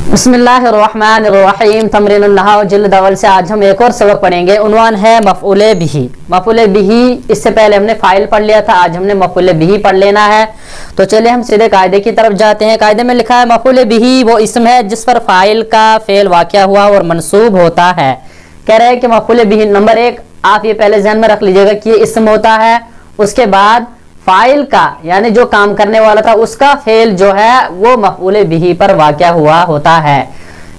बिस्मिल्लाहिर्रहमानिर्रहीम। तमरीनुन नहव जिल्द अव्वल से आज हम एक और सबक पढ़ेंगे। उन्वान है मफ़ऊले बिही। मफ़ऊले बिही, इससे पहले हमने फ़ाइल पढ़ लिया था, आज हमने मफ़ऊले बिही पढ़ लेना है। तो चलिए हम सीधे कायदे की तरफ जाते हैं। कायदे में लिखा है मफ़ऊले बिही वो इसम है जिस पर फ़ाइल का फ़ेल वाक़या हुआ और मनसूब होता है। कह रहे हैं कि मफ़ऊले बिही नंबर एक, आप ये पहले ज़हन में रख लीजिएगा कि ये इसम होता है, उसके बाद फाइल का यानी जो काम करने वाला था उसका फेल जो है वो मफ़ऊले बिही पर वाक़या हुआ होता है,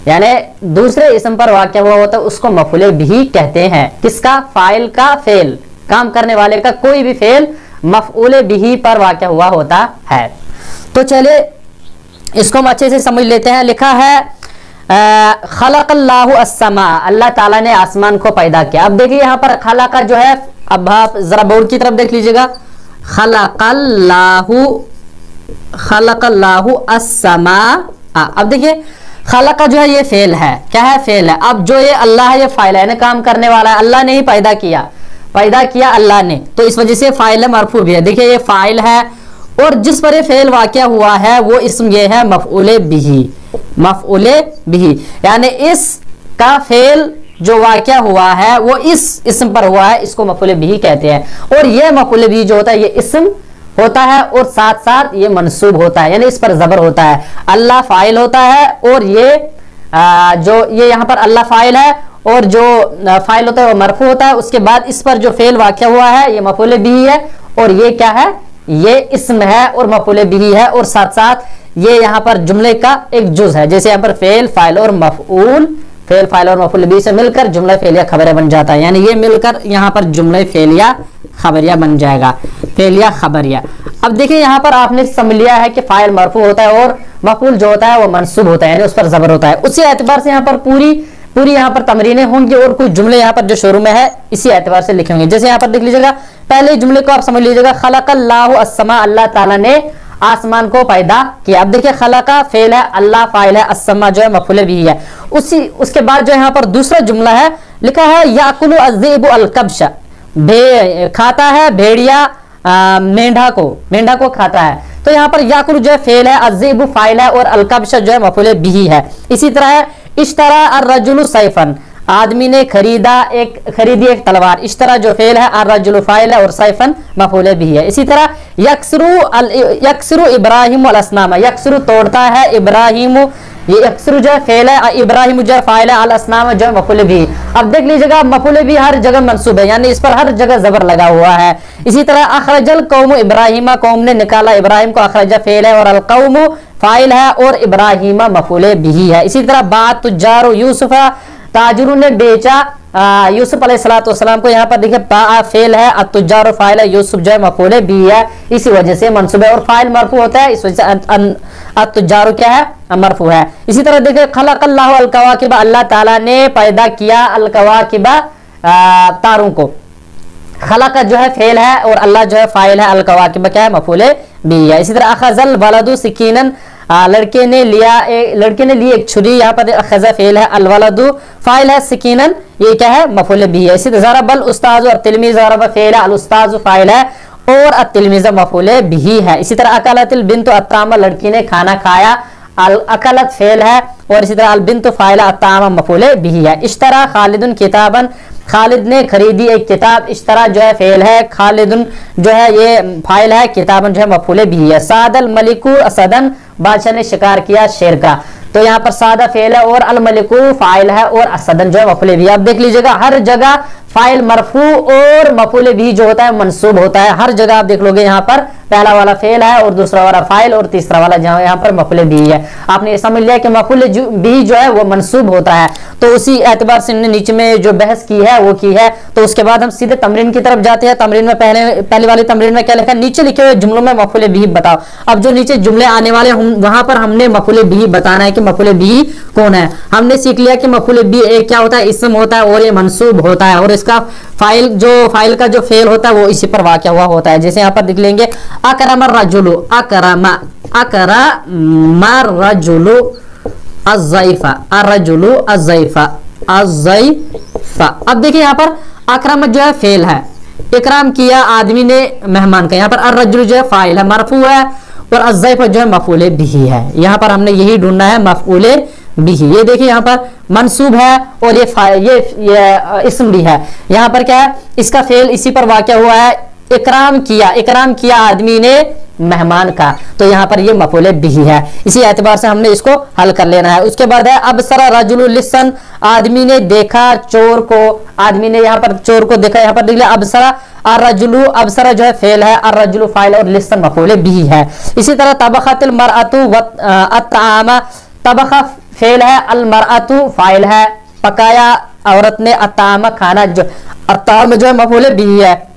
यानी दूसरे इसम पर वाक़या हुआ होता है, उसको मफ़ऊले बिही कहते हैं। किसका? फाइल का फेल, काम करने वाले का कोई भी फेल मफ़ऊले बिही पर वाक़या हुआ होता है। तो चलिए इसको हम अच्छे से समझ लेते हैं। लिखा है खलक़ल्लाहु अस्समा, अल्लाह ताला ने आसमान को पैदा किया। अब देखिए यहाँ पर खलक़ा जो है, अब आप जरा बोर्ड की तरफ देख लीजिएगा। खलक़ल्लाहु अस्समा। अब देखिए खलक़ा जो है ये फेल है, क्या है? फेल है। अब जो ये अल्लाह है ये फाइल है, काम करने वाला है, अल्लाह ने ही पैदा किया, पैदा किया अल्लाह ने, तो इस वजह से फाइल है, मरफू भी है। देखिए ये फाइल है और जिस पर ये फेल वाक़या हुआ है वो इसम ये है मफ़ऊले बिही। मफ़ऊले बिही यानी इसका फेल जो वाक़या हुआ है वो इस इसम पर हुआ है, इसको मफ़ऊले बिही कहते हैं। और ये मफ़ऊले बिही जो होता है ये इसम होता है और साथ साथ ये मनसूब होता है, यानी इस पर ज़बर होता है। अल्लाह फाइल होता है और ये जो ये यहाँ पर अल्लाह फाइल है और जो फाइल होता है वो मरफू होता है। उसके बाद इस पर जो फेल वाक़या हुआ है ये मफ़ऊले बिही है और ये क्या है? ये इसम है और मफ़ऊले बिही है और साथ साथ ये यहाँ पर जुमले का एक जुज़ है। जैसे यहाँ पर फेल, फाइल और मफ़ऊल, फेल, फाइल और मफ़ऊल बिही से मिलकर जुमला फेलिया खबरिया बन जाता है, यानी ये मिलकर यहाँ पर जुमला फेलिया खबरिया बन जाएगा, फेलिया खबरिया। अब देखिए यहाँ पर आपने समझ लिया है कि फाइल मरफू होता है और मफ़ऊल जो होता है वो मनसूब होता है, यानी उस पर ज़बर होता है। उसी एतबार से यहाँ पर पूरी यहाँ पर तमरीनें होंगी और कुछ जुमले यहाँ पर जो शुरू में है इसी एतबार से लिखे होंगे। जैसे यहाँ पर देख लीजिएगा, पहले जुमले को आप समझ लीजिएगा, खलक़ल्लाहु अस्समा, अल्लाह ताला ने आसमान को पैदा किया। अब देखिए खलक़ा फेल है, अल्लाह फाइल है, अस्समा जो है मफ़ऊले बिही है। उसके बाद जो यहाँ पर दूसरा जुमला है लिखा है याकुलु अज़्ज़िबु अल-कब्श, खाता है भेड़िया मेंढा को खाता है। तो यहाँ पर याकुलु जो है फेल है, अज़्ज़िबु फाइल है और अल-कब्श जो है मफ़ऊले बिही है। इसी तरह इश्तरा ar-रजुलु सैफन, आदमी ने खरीदी एक तलवार। इश्तरा जो फेल है, ar-रजुलु फाइल है और सैफन मफ़ऊले बिही है। इसी तरह यक्सरु इब्राहिम अल-अस्नाम, यक्सरु तोड़ता है, इब्राहिम ये यक्सरु जो है फेल है, इब्राहिम जो है फाइल है, अल-अस्नाम जो है मफ़ऊले बिही। अब देख लीजिएगा मफ़ऊले बिही हर जगह मंसूब है, यानी इस पर हर जगह ज़बर लगा हुआ है। इसी तरह अखरजल कौम इब्राहिम, कौम ने निकाला इब्राहिम को, अखरजा फेल है और अल-कौम फाइल है और इब्राहिम मफ़ऊले बिही है। इसी तरह बात तुजारो यूसुफ, ताजुरों ने बेचा यूसुफ अलैहिस्सलाम को। यहाँ पर देखिए बा फेल है, अत-तुजारो फाइल है, यूसुफ जो है मफ़ऊले बिही है, इसी वजह से मंसूब है और फाइल मरफू होता है, इस वजह से अत-तुजारो क्या है? मरफू है। इसी तरह देखिए खलक़ल्लाहु अल-कवाकिब, अल्लाह ताला ने पैदा किया अल-कवाकिब तारों को। खलक़ा जो है फेल है और अल्लाह जो है फाइल है, अल-कवाकिब क्या है? मफ़ऊले बिही है। इसी तरह अखज़ल वलदु सिकीनन, लड़के ने ली एक छुरी। यहाँ पर अखज़ा फेल है, अल-वलदु फाइल है, सिकीनन ये क्या है? मफ़ऊले बिही है। इसी तरह ज़रबल उस्ताज़ और तिलमीज़, ज़रब फेल है, अल-उस्ताज़ फाइल है और अत-तिलमीज़ मफ़ऊले बिही है। इसी तरह अकलतिल बिन्तु अत्तामा, लड़की ने खाना खाया, अकलत फेल है और इसी तरह अल-बिन्तु फाइल है, अत्तामा मफ़ऊले बिही है। इश्तरा खालिदुन किताबन, खालिद ने खरीदी एक किताब। इश्तरा जो है फेल है, खालिदुन जो है ये फाइल है, किताबन जो है मफ़ऊले बिही है। सादल मलिकु असदन, बादशाह ने शिकार किया शेर का। तो यहाँ पर सादा फेल है और अल मलिकु फाइल है और असदन जो है मफ़ऊले बिही। आप देख लीजिएगा हर जगह फाइल मरफू और मफ़ऊले बिही जो होता है मंसूब होता है। हर जगह आप देख लोगे यहाँ पर पहला वाला फेल है और दूसरा वाला फाइल और तीसरा वाला जहाँ यहाँ पर मफ़ऊले बिही है। आपने ये समझ लिया कि मफ़ऊले बिही जो है वो मंसूब होता है। तो उसी एतबार से नीचे में जो बहस की है वो की है। तो उसके बाद हम सीधे तमरीन की तरफ जाते हैं। तमरीन में पहले वाली तमरीन में क्या लिखा है? नीचे लिखे हुए जुमलों में मफ़ऊले बिही बताओ। अब जो नीचे जुमले आने वाले वहां पर हमने मफ़ऊले बिही बताना है कि मफ़ऊले बिही कौन है। हमने सीख लिया कि मफ़ऊले बिही क्या होता है? इसम होता है और ये मंसूब होता है और इसका फाइल का जो फेल होता है वो इसी पर वाक़या हुआ होता है। जैसे यहाँ पर देख लेंगे अकरम रजुलु, अकरमा रजुलु अज़्ज़ैफ़ा, अर्रजुलु अज़्ज़ैफ़ा, अज़्ज़ैफ़ा। अब देखिए यहाँ पर अकरम जो है फेल है, इकराम किया आदमी ने मेहमान का। यहाँ पर अर्रजुलु जो है फाइल है, मरफू है और अज़्ज़ैफ़ा जो है मफ़ऊले बिही है। यहाँ पर हमने यही ढूंढना है मफ़ऊले बिही। ये देखिए यहाँ पर मंसूब है और ये इस्म भी है। यहाँ पर क्या है, इसका फेल इसी पर वाक़या हुआ है, इकराम किया आदमी ने मेहमान का, तो यहाँ पर ये मफूल बिही है। इसी एतबार से हमने इसको हल कर लेना है। उसके बाद है अबसरा रजुलुल लिसन, आदमी ने देखा चोर को, आदमी ने यहाँ पर चोर को देखा। यहाँ पर देख लिया अबसरा अर्रजुलु, अबसरा जो है फेल है, अर्रजुलु फाइल और लिसन मफूल बिही है। इसी तरह तबखतुल मरअतु अत्तामा, तबखा फेल है, अल मरअतु फाइल है, पकाया औरत ने, अत्तामा खाना, जो अत्ताम जो है मफूल बिही है।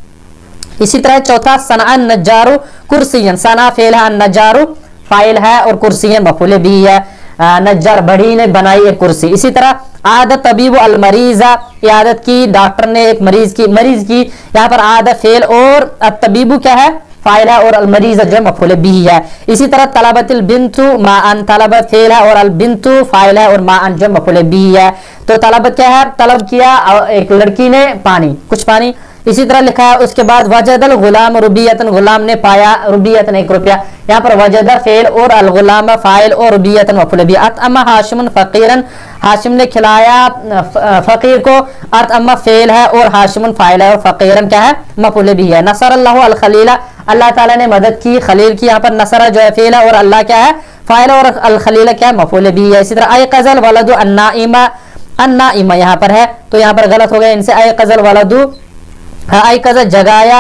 इसी तरह चौथा सना नजारू कुर्सियन, सना फेल है, नजारू फाइल है और कुर्सियन मफूल भी है। नज्जार बड़ी ने बनाई एक कुर्सी। इसी तरह आदत तबीब अल मरीजा, इयादत की डॉक्टर ने एक मरीज की, यहाँ पर आदत फेल और तबीबू क्या है, फाइल है और अल मरीजा जो है मफूल भी है। इसी तरह तलबतिल बिन्तु माअन, तलबत फेल है और अल बिन्तु फाइल है और माअन जो मफूल भी है। तो तलबत क्या है, तलब किया एक लड़की ने पानी, कुछ पानी। इसी तरह लिखा है उसके बाद वजदल गुलाम रुबियतन, गुलाम ने पाया, रुबियतन 1 रुपया। यहाँ पर वजदा फेल और अल गुलाम फाइल और रुबियतन मफूल भी। अतअमा हाशिमुन फकीरन, हाशिम ने खिलाया फकीर को, अतअमा फेल है और हाशिमुन फाइल है और फकीरन क्या है, मफूल भी है। नसरल्लाहु अल खलीला, अल्लाह ताला ने मदद की खलील की। यहाँ पर नसरा जो है फेल है और अल्लाह क्या है, फाइल और अल खलीला क्या है, मफूल भी है। इसी तरह अयक़ज़ल वलदु अन्नाइमा, अन्नाइमा यहाँ पर है तो यहाँ पर गलत हो गया इनसे, अयक़ज़ल वलदु अयक़ज़ जगाया,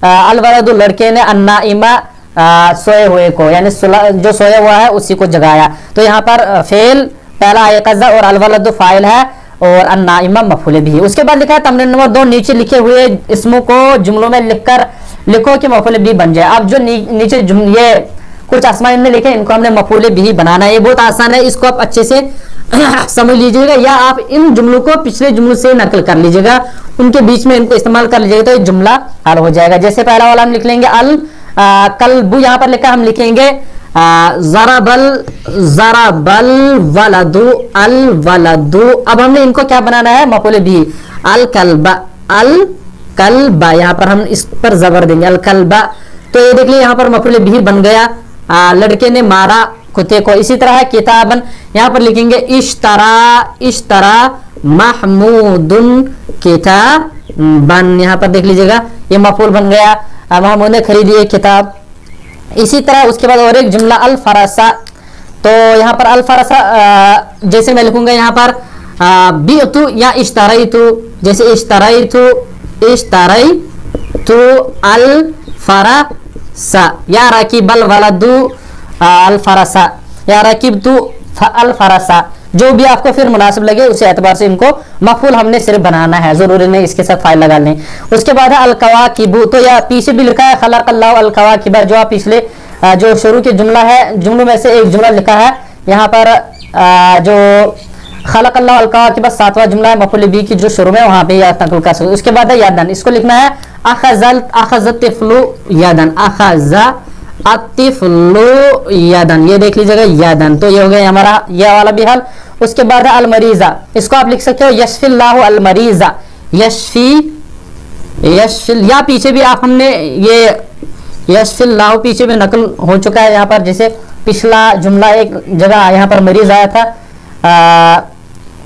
अल वलदु लड़के ने, अन्नाइमा सोए हुए को, यानी जो सोया हुआ है उसी को जगाया। तो यहाँ पर फेल पहला अयक़ज़ और अल वलदु फाइल है और अन्नाइमा मफूल भी है। उसके बाद लिखा है तमरीन नंबर 2, नीचे लिखे हुए इसमों को जुमलों में लिखकर लिखो कि मफूल भी बन जाए। अब जो नीचे ये कुछ आसमान इनने लिखे, इनको हमने मफूल भी बनाना है। ये बहुत आसान है, इसको आप अच्छे से समझ लीजिएगा, या आप इन जुमलों को पिछले जुमलों से नकल कर लीजिएगा, उनके बीच में इनको इस्तेमाल कर लीजिएगा तो ये जुमला हल हो जाएगा। जैसे पहला वाला हम लिख लेंगे अल कल्बु, यहाँ पर लिखा हम लिखेंगे ज़रबल वलदु अल वलदु। अब हमने इनको क्या बनाना है, मफूल भी। अल कल्बा, यहाँ पर हम इस पर जबर देंगे, अल कल्बा। तो ये देख लीजिए यहाँ पर मफूल भी बन गया, लड़के ने मारा कुत्ते को। इसी तरह किताबन, यहाँ पर लिखेंगे इश्तरा महमूदुन किताबन, यहाँ पर देख लीजिएगा ये मफूल बन गया, महमूद ने खरीदी एक किताब। इसी तरह उसके बाद और एक जुमला अल फरसा, तो यहाँ पर अल फरसा जैसे मैं लिखूंगा यहाँ पर बिअतु या इश्तरैतु, जैसे इश्तरैतु अल फरसा, या रकीबल वलदु अल फरसा, या रकीबतु अल फरसा, जो भी आपको फिर मुनासिब लगे उस एतबार से इनको मफूल हमने सिर्फ बनाना है, जरूरी नहीं इसके साथ फाइल लगा लें। उसके बाद है अल कवाकिबु, तो या पीछे भी लिखा है खलक़ल्लाहु अल कवाकिबा, जो आप पिछले जो शुरू के जुमला है, जुमलों में से एक जुमला लिखा है यहाँ पर जो खलक़ल्लाहु अल कवाकिबा 7वां जुमला है मफूल भी की, जो शुरू में वहां पे याद नकल कर सकते। उसके बाद है यादन, इसको लिखना है अखज़त तिफ़्लु यादन, अतिफ़्लु यादन, ये देख लीजिएगा यादन। तो ये हो गया हमारा यह वाला भी हल। उसके बाद है अल मरीजा, इसको आप लिख सकते हो यशफिल्लाहु अल मरीजा, यशफिल, या पीछे भी आप हमने ये यशफिल्लाहु पीछे भी नकल हो चुका है यहाँ पर, जैसे पिछला जुमला एक जगह यहाँ पर मरीज आया था,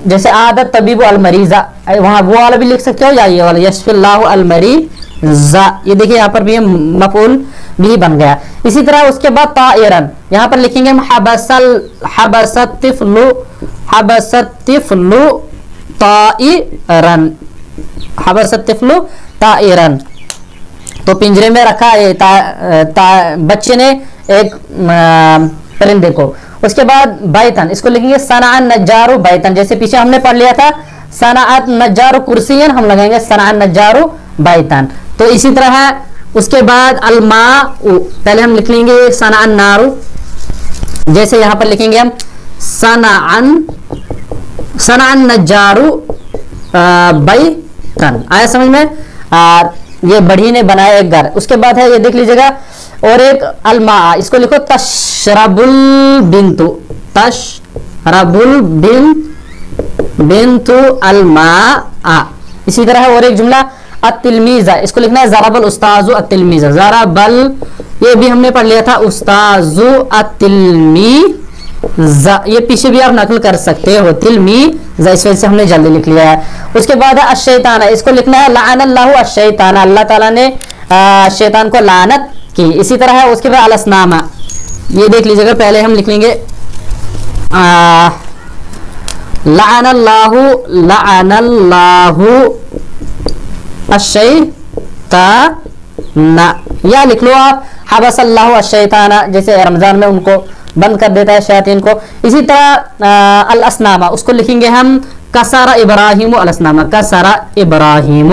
जैसे आदत तबीबु अल मरीजा, वहां वो वाला भी लिख सकते हो, या ये वाला यशफिल्लाहु अल मरीजा, ये देखिए यहाँ पर भी मफूल भी बन गया। इसी तरह उसके बाद ताइरन, यहाँ पर लिखेंगे हम हबसत तिफ़्लु ताइरन, तो पिंजरे में रखा बच्चे ने एक परिंदे को। उसके बाद बैतन, इसको लिखेंगे सनाअन नज्जारु बैतन, जैसे पीछे हमने पढ़ लिया था सनाअत नज्जारु कुर्सियन, हम लगाएंगे सनाअन नज्जारु बैतन। तो इसी तरह है। उसके बाद अलमा, पहले हम लिख लेंगे सनाअन नारु, जैसे यहाँ पर लिखेंगे हम सनाअन नज्जारु बैतन, आया समझ में। ये बढ़ी ने बनाया एक घर। उसके बाद है ये देख लीजिएगा और एक अलमा, इसको लिखो तशरबुल बिन्तु अलमा। इसी तरह और एक जुमला अतिलमीजा, इसको लिखना है ज़रबल उस्ताजु अतिलमीजा, ज़रबल, ये भी हमने पढ़ लिया था उस्ताजु ये पीछे भी आप नकल कर सकते हो, तिल मी ज, इस वजह से हमने जल्दी लिख लिया है। उसके बाद है अशैतान, इसको लिखना है लाअनल्लाहु अशैतान, अल्लाह ताला ने शैतान को लानत की। इसी तरह है उसके बाद अलअसनामा, ये देख लीजिएगा, पहले हम लिख लेंगे लाअनल्लाहु अशैतान, या लिख लो आप हबसल्लाहु अशैताना, जैसे रमजान में उनको बंद कर देता है शैतान को। इसी तरह अलअसनामा, उसको लिखेंगे हम कसरा इब्राहिम अलअसनामा, कसरा इब्राहिम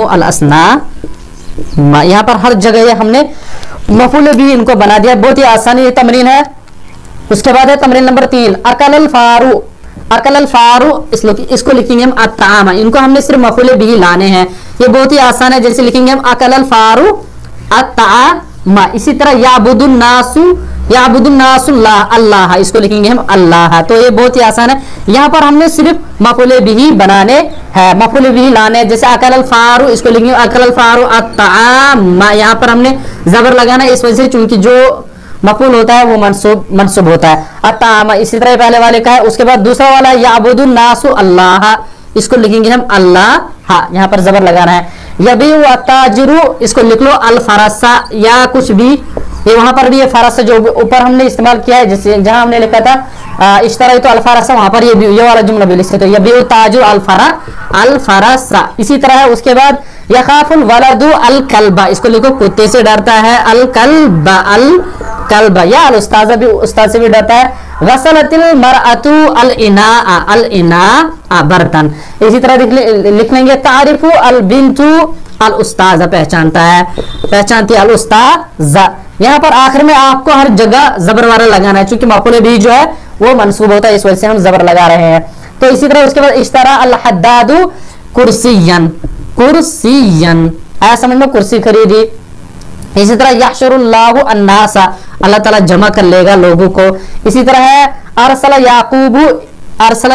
अलअसनामा। यहाँ पर हर जगह ये हमने मफूल भी इनको बना दिया, बहुत ही आसानी ये तमरीन है। उसके बाद है तमरीन नंबर 3, अकल अल फारू, अकल अल फारू, इसको लिखेंगे हम अत्तामा, इनको हमने सिर्फ मफूल भी लाने हैं, ये बहुत ही आसान है। जैसे लिखेंगे हम अकल अल फारू अत्तामा। इसी तरह याबुदुन्नासुल्लाह, अल्लाह, इसको लिखेंगे हम अल्लाह। तो ये बहुत ही आसान है, यहाँ पर हमने सिर्फ मफूल बिही बनाने हैं, मफूल बिही लाने। जैसे अकल अल फारू, इसको लिखेंगे अकल अल फारू अत्तामा, यहाँ पर हमने जबर लगाना है, इस वजह से चूंकि जो मफूल होता है वो मंसूब होता है अत्तामा। इसी तरह पहले वाले का है। उसके बाद दूसरा वाला है याबुदुन्नासु अल्लाह, इसको लिखेंगे हम अल्लाह, यहाँ पर जबर लगाना है। यबीउ अत्ताजिरु, इसको लिख लो अल फरसा, या कुछ भी, ये वहां पर भी ये फरसा जो ऊपर हमने इस्तेमाल किया है, जैसे जहां हमने लिखा था इश्तरा तो अल्फरसा, वहां पर ये वाला जुमला भी लिख सकते हो, यबीउ ताजिरु अल फरसा। इसी तरह उसके बाद यखाफुल वलदु अल कल्बा, इसको लिखो कुत्ते से डरता है, अल कल्बा, या अल उस्ताजा भी उस्ताद से भी डरता है। गसलतिल मरअतु अल इना बर्तन। इसी तरह लिख लेंगे तारिफु अल बिंतु अल उस्ताजा, पहचानती अल उस्ताजा। यहाँ पर आखिर में आपको हर जगह जबर वाला लगाना है, क्योंकि मफूल भी जो है वो मंसूब होता है, इस वजह से हम जबर लगा रहे हैं। तो इसी तरह उसके बाद इश्तरा अल हद्दादु कुर्सियन, ऐसा समझ में, कुर्सी खरीदी। इसी तरह यहशुरुल्लाहु अन्नासा, अल्लाह ताला जमा कर लेगा लोगों को। इसी तरह है अरसला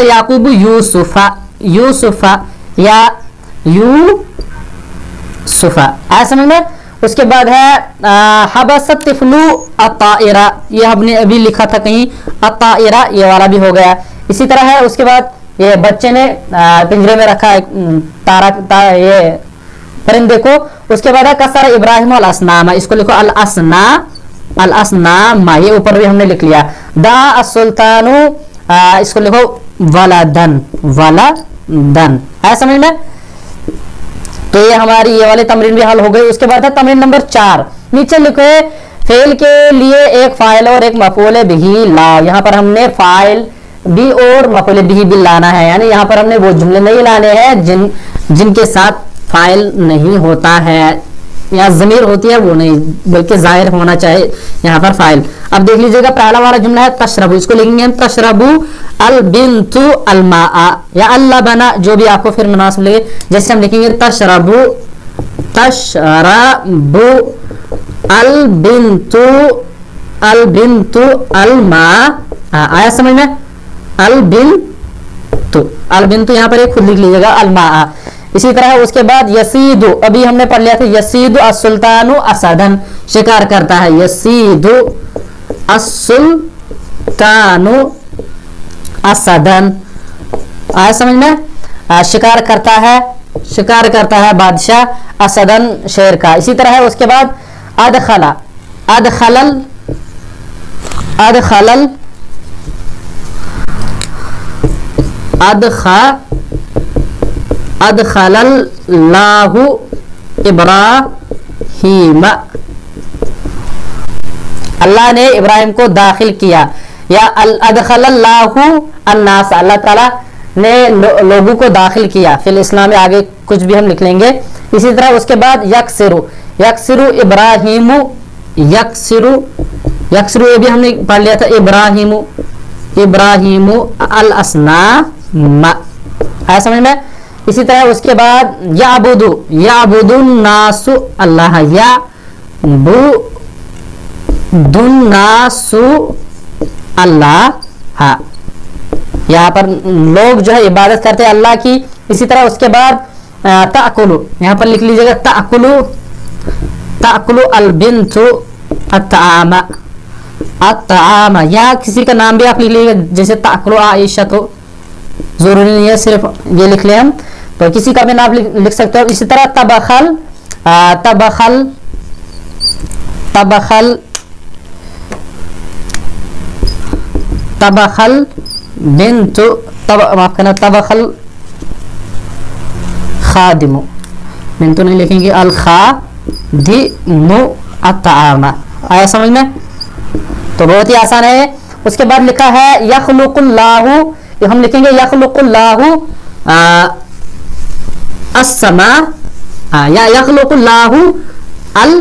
याकूबु यूसुफा या यूसुफा, ऐसा समझ में। उसके बाद है हबसत तिफलु अत्ताइरा, ये हमने अभी लिखा था कहीं अत्ताइरा, ये वाला भी हो गया। इसी तरह है उसके बाद ये बच्चे ने पिंजरे में रखा है ये परिंदे को। उसके बाद है कसर इब्राहिम अल असनामा, इसको लिखो अल असनामा, ये ऊपर भी हमने लिख लिया। दा असुल्तानु, इसको लिखो वलदन, ऐसा समझ में। तो ये हमारी ये वाली तमरीन भी हल हो गई। उसके बाद है तमरीन नंबर 4, नीचे लिखो फेल के लिए एक फाइल और एक मफूल बिही लाओ। यहाँ पर हमने फाइल भी और मफूल बिही भी लाना है, यानी यहाँ पर हमने वो जुमले नहीं लाने हैं जिनके साथ फाइल नहीं होता है या जमीर होती है, वो नहीं, बल्कि जाहिर होना चाहिए यहाँ पर फाइल। अब देख लीजिएगा, पहला वाला जुमला है तशरबू, इसको लिखेंगे हम तशरबू अल बिंतु अल माआ या अल्लाह बना, जो भी आपको फिर मुनासिब लगे। जैसे हम लिखेंगे तशरबू अल बिंतु अल माआ, आया समझ में, अल बिंतु यहाँ पर एक खुद लिख लीजिएगा अल माआ। इसी तरह उसके बाद यसीदु, अभी हमने पढ़ लिया था, यसीदु असुल्तानु असदन, शिकार करता है, यसीदु असुल्तानु असदन, आया समझ में, शिकार करता है बादशाह असदन, शेर का। इसी तरह है उसके बाद अदखलल्लाहु इब्राहीम, अल्लाह ने इब्राहिम को दाखिल किया, या अदखलल्लाहु अन्नास, अल्लाह ताला ने लोगों को दाखिल किया फिल इस्लाम में। आगे कुछ भी हम लिख लेंगे। इसी तरह उसके बाद यक्सिरु इब्राहीमु, यक्सिरु ये भी हमने पढ़ लिया था, इब्राहीमु अल असनामा, है समझ में। इसी तरह उसके बाद याबुदुन्नासु अल्लाह, याबुदुन्नासु अल्लाह, यहाँ पर लोग जो है इबादत करते हैं अल्लाह की। इसी तरह उसके बाद ताकुलु, यहाँ पर लिख लीजिएगा ताकुलु अल बिंतु अत्तामा, अत्ताम, या किसी का नाम भी आप लिख लीजिए, जैसे ताकुलु आयशा, तो जरूरी नहीं है सिर्फ ये लिख ले हम, तो किसी का भी नाम लिख सकते हो। इसी तरह तबखल, तबखल, तबखल, तबखल बिन्तु, माफ करना, तबखल खादिमु, बिन्तु नहीं लिखेंगे, अल खादिमु अत्तामा। आया समझ में? तो बहुत ही आसान है। उसके बाद लिखा है यखलुकुल्लाहु, हम लिखेंगे यखलुकुल्लाहु अस्समा, या यखलुकुल्लाहु अल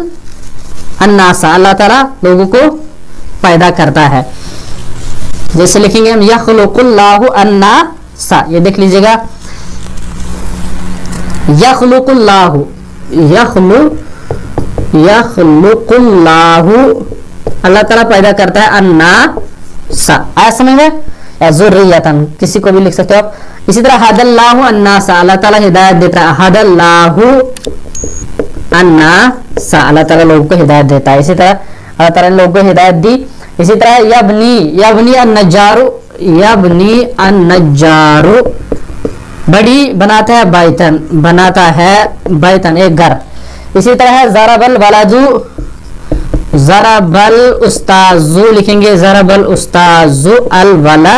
अन्नासा, अल्लाह ताला लोगों को पैदा करता है। जैसे लिखेंगे हम यखलुकुल्लाहु अन्नासा, ये देख लीजिएगा, यखलुकुल्लाहु, यखलुकुल्लाहु, अल्लाह ताला पैदा करता है, अन्नासा। आया समझ में? या ज़ुर्रियतन, किसी को भी लिख सकते हो आप। इसी तरह हदल्लाहु अन्नासा, अल्लाह ताला हिदायत देता है, हदल्लाहु अन्नासा, अल्लाह ताला लोगों को हिदायत देता है। इसी तरह अल्लाह ताला ने लोगों को हिदायत दी। इसी तरह यबनी, यबनी अन्नजारु, यबनी अन्नजारु, बड़ी बनाता है बैतन, बनाता है बैतन, एक घर। इसी तरह जरबल वलदु, जरबल उस्ताजु लिखेंगे, जरबल उस्ताजु अल वला,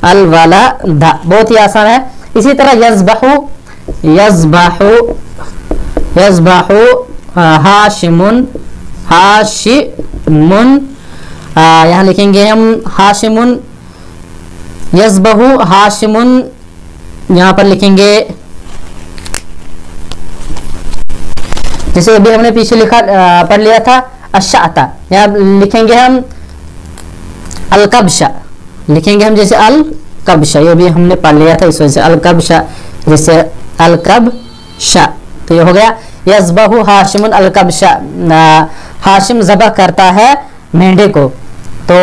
अल वला दा, बहुत ही आसान है। इसी तरह यज़बहु, यज़बहु, यज़बहु हाशिमुन, हाशिमुन, यहाँ लिखेंगे हम हाशिमुन, यज़बहु हाशिमुन, यहाँ पर लिखेंगे, जैसे अभी हमने पीछे लिखा पढ़ लिया था अशाता, यहाँ लिखेंगे हम अलकबशा, लिखेंगे हम जैसे अलकबशा, ये भी हमने पढ़ लिया था, इस वजह से अलकबशा, जैसे अलकबशा, तो ये हो गया यज़बहु हाशिमुन अलकबशा, हाशिम ज़बह करता है मेंढे को, तो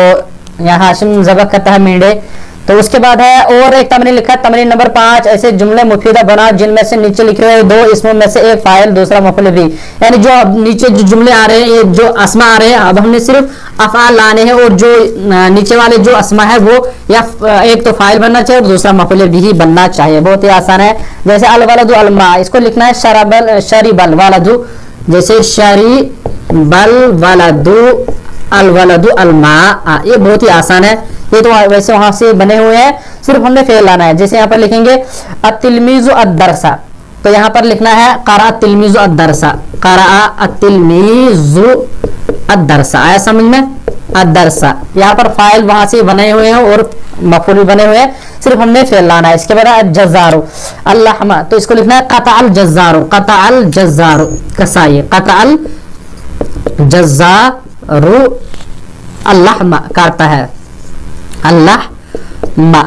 यहाँ हाशिम ज़बह करता है मेंढे। तो उसके बाद है और एक तमरीन लिखा है, तमरीन नंबर 5, ऐसे जुमले मुफीदा बना जिनमें से नीचे लिखे हुए दो इसमों में से एक फाइल दूसरा मफूल भी, यानी जो नीचे जो जुमले आ रहे हैं, ये जो अस्मा आ रहे हैं, अब हमने सिर्फ अफ़आल लाने हैं, और जो नीचे वाले जो अस्मा है वो या एक तो फाइल बनना चाहिए और दूसरा मफूल भी बनना चाहिए। बहुत ही आसान है। जैसे अल वलदु अल मा, इसको लिखना है शरबल, शरीबल वलदु, जैसे शरीबल वलदु अल वलदु अल मा, ये बहुत ही आसान है। ये तो वैसे वहां से बने हुए हैं, सिर्फ हमने फेल लाना है। जैसे यहाँ पर लिखेंगे अतिलमीजु अद्दरसा, तो यहाँ पर लिखना है करा तिलमीजु अद्दरसा, करा अतिलमीजु अद्दरसा। आया समझ में? अद्दरसा, यहाँ पर फाइल वहां से बने हुए हैं और मफूल बने हुए हैं, सिर्फ हमने फेल लाना है। इसके बाद जज़ारू अल्लाहमा, तो इसको लिखना है कतअल जज़ारू, कतअल जज़ारू, कसाई, कतअल जज़ारू अल्लाहमा, काटता है अल्लाह मा।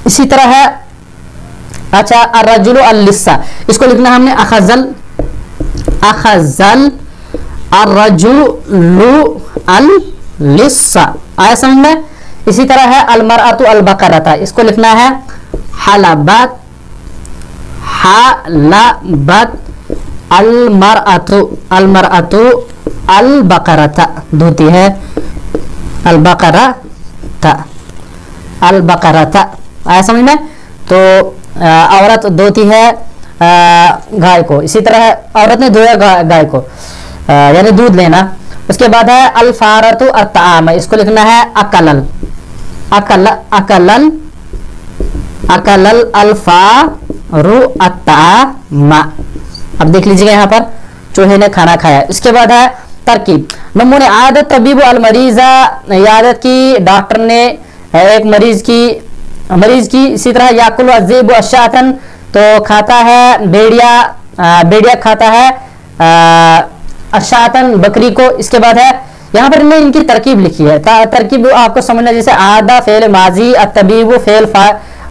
इसी तरह है अच्छा अर्रजुलु अल-लिस्सा, इसको लिखना हमने अखजल, अखजल अर्रजुलु अल-लिस्सा। आया समझ में? इसी तरह है अलमरअतु अल-बकरता, इसको लिखना है हलबत, हलबत अलमरअतु, अलमरअतु अल-बकरता, धोती है अल-बकरता, अल-बकरता। आया समझ में? तो औरत धोती है गाय को, इसी तरह औरत ने धोया गाय को, यानी दूध लेना। उसके बाद है अल-फारतु अत-ताम, इसको लिखना है अकलल, अकल, अकलल, अकलल अल-फारु अत-ताम। अब देख लीजिएगा यहाँ पर चूहे ने खाना खाया। इसके बाद है तरकीब, नमूने आदत तबीब अल मरीजा, आदत की डॉक्टर ने एक मरीज की। इसी तरह याकुल अज़ीब अशातन, तो खाता है भेड़िया, भेड़िया खाता है अशातन, बकरी को। इसके बाद है यहाँ पर हमने इनकी तरकीब लिखी है, तरकीब आपको समझना, जैसे आदा फेल माजी, अतबीब फेल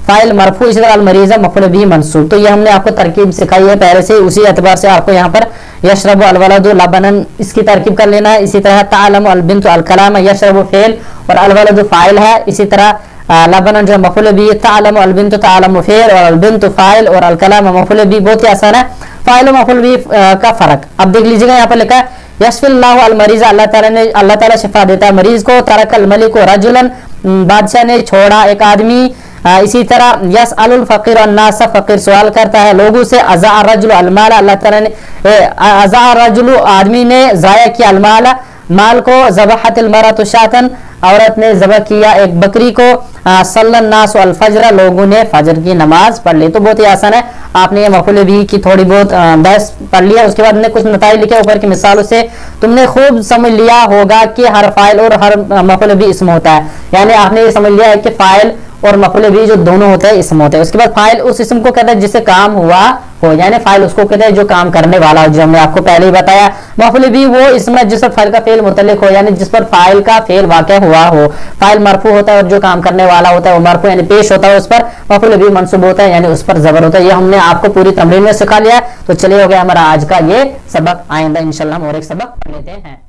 फाइल मरफू, इसी तरह अल मरीजा मफूल भी मंसूब। तो ये हमने आपको तरकीब सिखाई है पहले से, उसी एतबार से आपको यहाँ पर यशरबु अल वलदु लबनन, इसकी तरकीब कर लेना है। इसी तरह तालमु अल बिन्तु अल कलाम, यशरबु फेल और अल वलदु फाइल है। इसी तरह लबनन जो मफूल बी, तालम अलबिंतु तालम फेल और अलबिंतु फाइल और अलकलाम मफूल बी। बहुत ही आसान है फाइल और मफूल बी का फर्क। अब देख लीजिएगा यहाँ पर लिखा है यशफिल्लाहु अल मरीज, अल्लाह ताला शिफा देता है मरीज को। तरकल मलिक रजुलन, बादशाह ने छोड़ा एक आदमी। इसी तरह यस अल फकीर अन्नास, फकीर सवाल करता है लोगों से। अज़ा रजुल अलमाल, अल्लाह ताला ने अज़ा रजुल आदमी ने ज़ाया किया अलमाल माल को। ज़बहतल मरअतु शातन, औरत ने ज़बह किया एक बकरी को। सल्लन नास अल फजर, लोगों ने फजर की नमाज पढ़ ली। तो बहुत ही आसान है, आपने ये मफूल भी की थोड़ी बहुत बहस पढ़ लिया। उसके बाद ने कुछ नताइज लिखे ऊपर की मिसालों से तुमने खूब समझ लिया होगा कि हर फाइल और हर मफूल भी इसम होता है। यानी आपने ये समझ लिया है कि फाइल और मफूल भी जो दोनों होते हैं इसम होते हैं। उसके बाद फाइल उस इसम को कहते हैं जिससे काम हुआ हो, यानी फाइल उसको कहते हैं जो काम करने वाला हो, जो हमने आपको पहले ही बताया। मफूल भी वो इसम है जिस पर फाइल का फेल मुतल्लिक हो, यानी जिस पर फाइल का फेल वाक़या हुआ हो। फाइल मरफू होता है और जो काम करने वाला होता है वो मरफू यानी पेश होता है, उस पर मफूल भी मंसूब होता है यानी उस पर जबर होता है। ये हमने आपको पूरी तमरीन में सिखा लिया। तो चलिए हो गया हमारा आज का ये सबक। आइंदा इंशाल्लाह हम और एक सबक पढ़ लेते हैं।